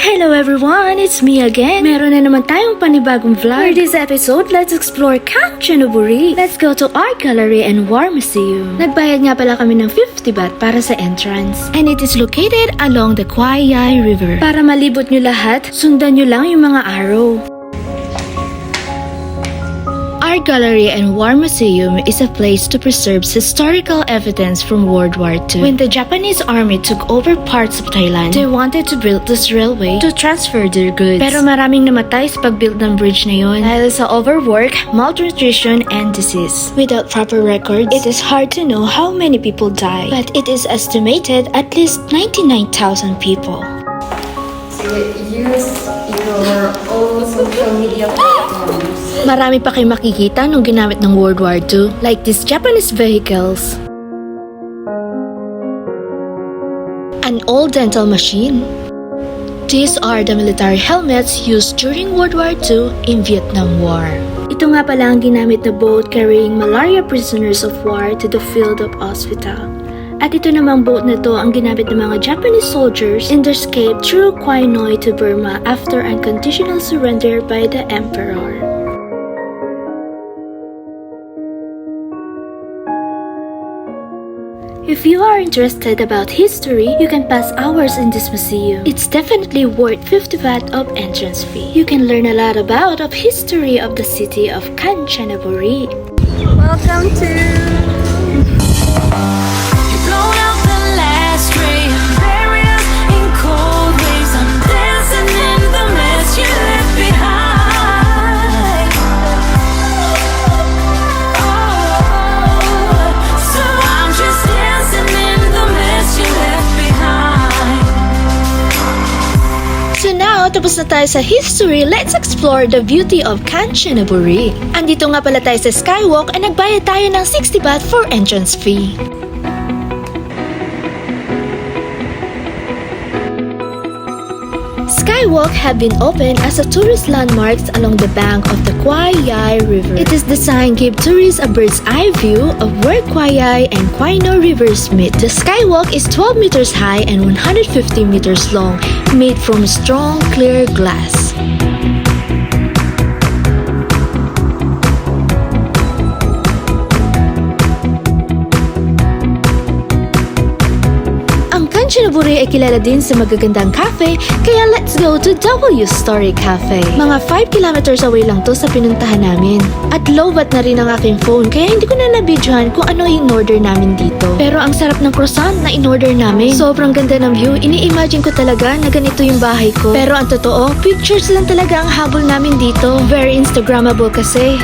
Hello everyone! It's me again! Meron na naman tayong panibagong vlog. For this episode, let's explore Kanchanaburi. Let's go to Art Gallery and War Museum. Nagbayad nga pala kami ng 50 baht para sa entrance. And it is located along the Khoi Yai River. Para malibot nyo lahat, sundan nyo lang yung mga arrow. Art Gallery and War Museum is a place to preserve historical evidence from World War II. When the Japanese army took over parts of Thailand, they wanted to build this railway to transfer their goods. Pero maraming namatay sa pag-build ng bridge na yun dahil sa overwork, malnutrition, and disease. Without proper records, it is hard to know how many people died, but it is estimated at least 99,000 people. So use your own social media platforms. Marami pa kayo makikita nung ginamit ng World War II, like these Japanese vehicles. An old dental machine. These are the military helmets used during World War II in Vietnam War. Ito nga pala ang ginamit na boat carrying malaria prisoners of war to the field of hospital. At ito namang boat na to ang ginamit ng mga Japanese soldiers in their escape through Quai Noi to Burma after unconditional surrender by the emperor. If you are interested about history, you can pass hours in this museum. It's definitely worth 50 baht of entrance fee. You can learn a lot about the history of the city of Kanchanaburi. Welcome to Tapos na tayo sa history, let's explore the beauty of Kanchanaburi. Andito nga pala tayo sa Skywalk at nagbayad tayo ng 60 baht for entrance fee. Skywalk have been opened as a tourist landmarks along the bank of the Khoi Yai River. It is designed to give tourists a bird's eye view of where Khoi Yai and Quai Noi rivers meet. The Skywalk is 12 meters high and 150 meters long, made from strong, clear glass. Kanchanaburi ay kilala din sa magagandang cafe, kaya let's go to W Story Cafe. Mga 5 kilometers away lang to sa pinuntahan namin. At lowbat na rin ang aking phone, kaya hindi ko na nabidyohan kung ano yung order namin dito. Pero ang sarap ng croissant na in-order namin. Sobrang ganda ng view, ini-imagine ko talaga na ganito yung bahay ko. Pero ang totoo, pictures lang talaga ang habol namin dito. Very Instagrammable kasi.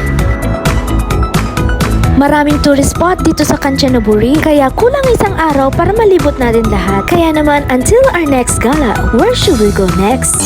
Maraming tourist spot dito sa Kanchanaburi, kaya kulang isang araw para malibot natin lahat. Kaya naman, until our next gala, where should we go next?